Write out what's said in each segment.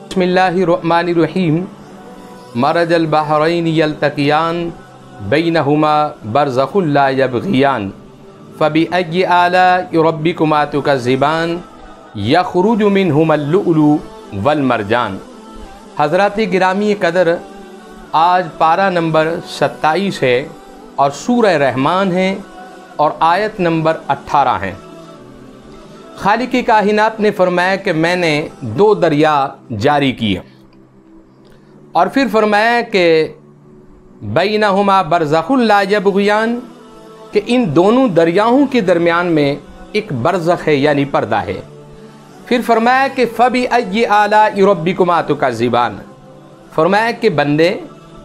बिस्मिल्लाहिर्रहमानिर्रहीम। मरजल बहरैन यल्तक़ियान बैनहुमा बरज़ख़ुन ला यबग़ियान फ़बिअय्यि आलाइ रब्बिकुमा तुकज़्ज़िबान यख़रुजु मिनहुमल लुअलु वल मरजान। हज़रात गिरामी कदर, आज पारा नंबर 27 है और सूरह रहमान है और आयत नंबर 18 है। खालिक काहिनात ने फरमाया कि मैंने 2 दरिया जारी किए और फिर फरमाया कि बैनहुमा बरज़ख़ुन ला यबग़ियान, कि इन दोनों दरियाओं के दरमियान में एक बरज़ख़ है यानी पर्दा है। फिर फरमाया कि फ़बिअय्यि आलाइ रब्बिकुमा तुकज़्ज़िबान, फरमाया कि बंदे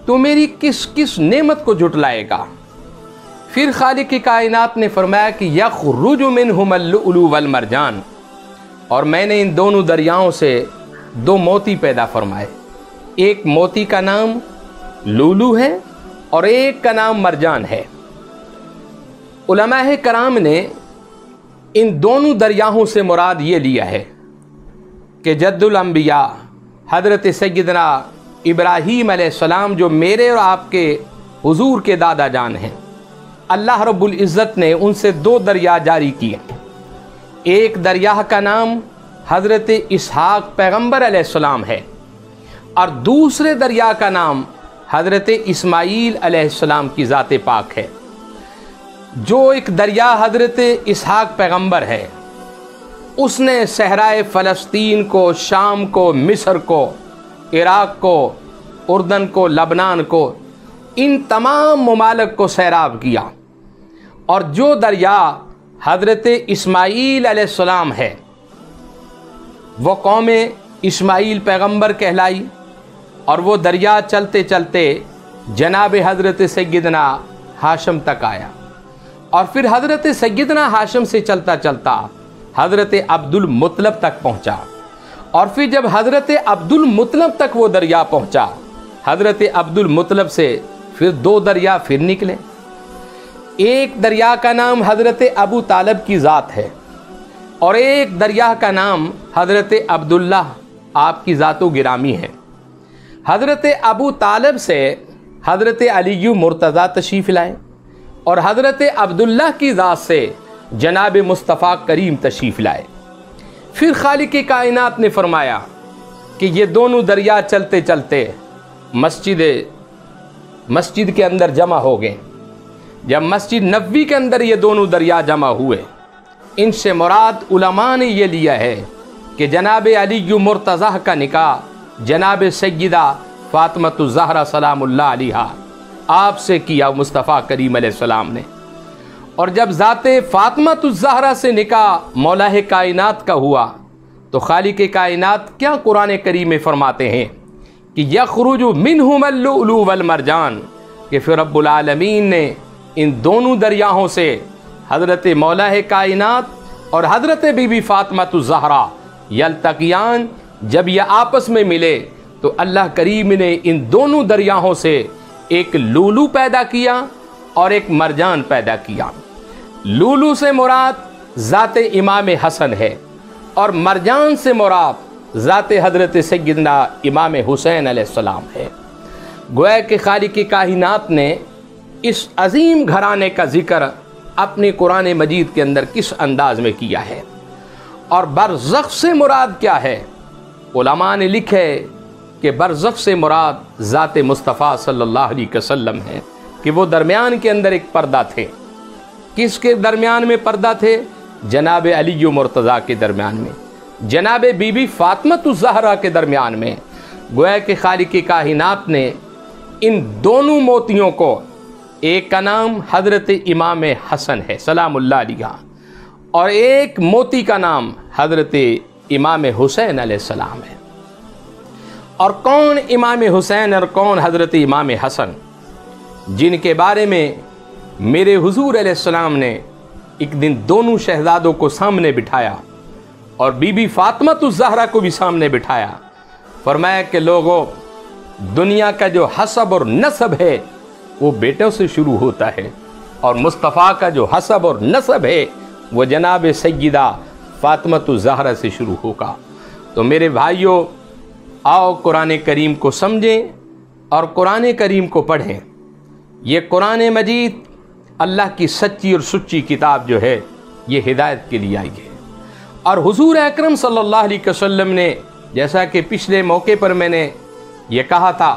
तू मेरी किस किस नेमत को झुटलाएगा। फिर खालिक की कायनात ने फरमाया कि यख़रुजु मिनहुमल लुअलु वल मरजान, और मैंने इन दोनों दरियाओं से 2 मोती पैदा फरमाए। एक मोती का नाम लुलू है और एक का नाम मरजान है। उलमाए कराम ने इन दोनों दरियाओं से मुराद ये लिया है कि जद्दुल अंबिया हज़रत सय्यदना इब्राहीम अलैहिस्सलाम, जो मेरे और आपके हुजूर के दादा जान हैं, अल्लाह रब्बुल इज़्ज़त ने उनसे 2 दरिया जारी किए। एक दरिया का नाम हज़रत इसहाक़ पैगंबर अलैहिस्सलाम है और दूसरे दरिया का नाम हज़रत इस्माईल अलैहिस्सलाम की ज़ात पाक है। जो एक दरिया हज़रत इसहाक़ पैगंबर है, उसने सहराए फ़लस्तीन को, शाम को, मिस्र को, इराक़ को, उर्दन को, लबनान को, इन तमाम ममालिक को सैराब किया। और जो दरिया हज़रत इस्माईल अलैहिस्सलाम है, वो कौम इस्माईल पैगंबर कहलाई और वो दरिया चलते चलते जनाब हज़रत सय्यदना हाशम तक आया और फिर हज़रत सय्यदना हाशम से चलता चलता हज़रत अब्दुल मुत्तलब तक पहुँचा। और फिर जब हज़रत अब्दुल मुत्तलब तक वो दरिया पहुँचा, हज़रत अब्दुल मुत्तलब से फिर 2 दरिया फिर निकले। एक दरिया का नाम हज़रत अबू तालब की ज़ात है और एक दरिया का नाम हज़रत अब्दुल्ला आपकी ज़ातो गिरामी है। हज़रत अबू तालब से हज़रत अली मुर्तज़ा तशरीफ़ लाए और हज़रत अब्दुल्ला की ज़ात से जनाब मुस्तफ़ा करीम तशरीफ़ लाए। फिर खालिक कायनात ने फरमाया कि ये दोनों दरिया चलते चलते मस्जिद के अंदर जमा हो गए। जब मस्जिद नबवी के अंदर ये दोनों दरिया जमा हुए, इनसे मुराद उलमा ने ये लिया है कि जनाब अली मुर्तज़ा का निकाह जनाब सय्यदा फ़ातिमतुज़ ज़हरा सलामुल्लाह अलैहा आपसे किया मुस्तफ़ा करीम अलैहिस्सलाम ने। और जब ज़ाते फ़ातिमतुज़ ज़हरा से निकाह मौलाए कायनात का हुआ, तो खालिक कायनात क्या कुरान करीम में फरमाते हैं कि यख़रुजु मिनहुमल लुअलु वल मरजान, कि फिर रब्बुल आलमीन ने इन दोनों दरियाओं से हज़रत मौलाए कायनात और हज़रत बीबी फ़ातिमतुज़ ज़हरा यल्तक़ियान, जब ये आपस में मिले तो अल्लाह करीम ने इन दोनों दरियाओं से एक लुलू पैदा किया और एक मरजान पैदा किया। लुलू से मुराद ज़ात इमाम हसन है और मरजान से मुराद ज़ात हज़रत सय्यदना इमाम हुसैन अलैहिस्सलाम है। गोया के खालिक काहिनात ने इस अजीम घराने का ज़िक्र अपने कुरान मजीद के अंदर किस अंदाज में किया है और बरज़ख़ से मुराद क्या है। उलमा ने लिखे कि बरज़ख़ से मुराद ज़ात मुस्तफ़ा सल्लल्लाहु अलैहि वसल्लम है कि वो दरमियान के अंदर एक पर्दा थे। किसके दरमियान में पर्दा थे? जनाब अली मुर्तज़ा के दरमियान में, जनाब बीबी फ़ातिमतुज़ ज़हरा के दरमियान में। गोया के खालिक काहिनात ने इन दोनों मोतियों को, एक का नाम हज़रत इमाम हसन है सलामुल्लाह अलैहा और एक मोती का नाम हज़रत इमाम हुसैन अलैहिस्सलाम है। और कौन इमाम हुसैन और कौन हज़रत इमाम हसन, जिनके बारे में मेरे हुजूर अलैहिस्सलाम ने एक दिन दोनों शहज़ादों को सामने बिठाया और बीबी फ़ातिमतुज़ ज़हरा को भी सामने बिठाया। फरमाया कि लोगों, दुनिया का जो हसब और नसब है वो बेटों से शुरू होता है और मुस्तफ़ा का जो हसब और नसब है वो जनाब सय्यदा फ़ातिमतुज़ ज़हरा से शुरू होगा। तो मेरे भाइयों, आओ कुरान करीम को समझें और कुरान करीम को पढ़ें। ये कुरान मजीद अल्लाह की सच्ची और सुच्ची किताब जो है ये हिदायत के लिए आई है। और हुजूर अकरम सल्लल्लाहु अलैहि वसल्लम ने, जैसा कि पिछले मौके पर मैंने ये कहा था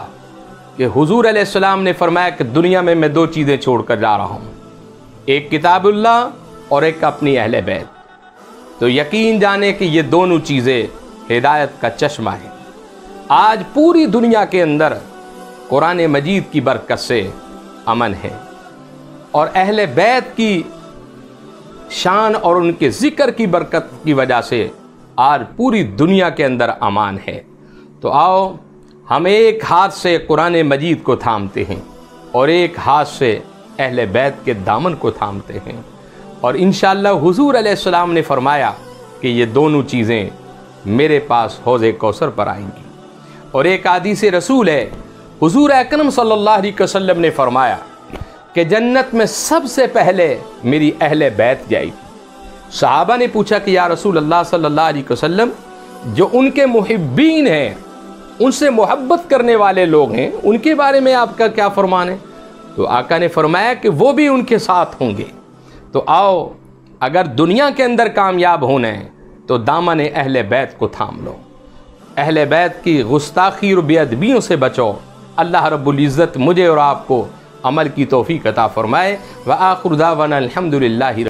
कि हुजूर अलैहिस्सलाम ने फरमाया कि दुनिया में मैं 2 चीज़ें छोड़कर जा रहा हूँ, एक किताबुल्लाह और एक अपनी अहले बैत। तो यकीन जाने कि ये दोनों चीज़ें हिदायत का चश्मा है। आज पूरी दुनिया के अंदर कुरान मजीद की बरकत से अमन है और अहले बैत की शान और उनके ज़िक्र की बरकत की वजह से आज पूरी दुनिया के अंदर अमान है। तो आओ हम एक हाथ से कुरान मजीद को थामते हैं और एक हाथ से अहले बैत के दामन को थामते हैं, और इंशाअल्लाह हुजूर अलैहिस्सलाम ने फरमाया कि ये दोनों चीज़ें मेरे पास हौज़े कौसर पर आएंगी। और एक हदीस रसूल है, हुजूर अकरम सल्लल्लाहु अलैहि वसल्लम ने फरमाया कि जन्नत में सबसे पहले मेरी अहले बैत जाएगी। सहाबा ने पूछा कि या रसूल अल्लाह सल्लल्लाहु अलैहि वसल्लम, जो उनके मुहिब्बीन हैं, उनसे मोहब्बत करने वाले लोग हैं, उनके बारे में आपका क्या फरमान है? तो आका ने फरमाया कि वो भी उनके साथ होंगे। तो आओ, अगर दुनिया के अंदर कामयाब होना है तो दामन अहले बैत को थाम लो, अहले बैत की गुस्ताखी और बेअदबियों से बचो। अल्लाह रब्बुल इज़्ज़त मुझे और आपको अमल की तौफीक अता फरमाए। व आखिर दावाना अल्हम्दुलिल्लाहि।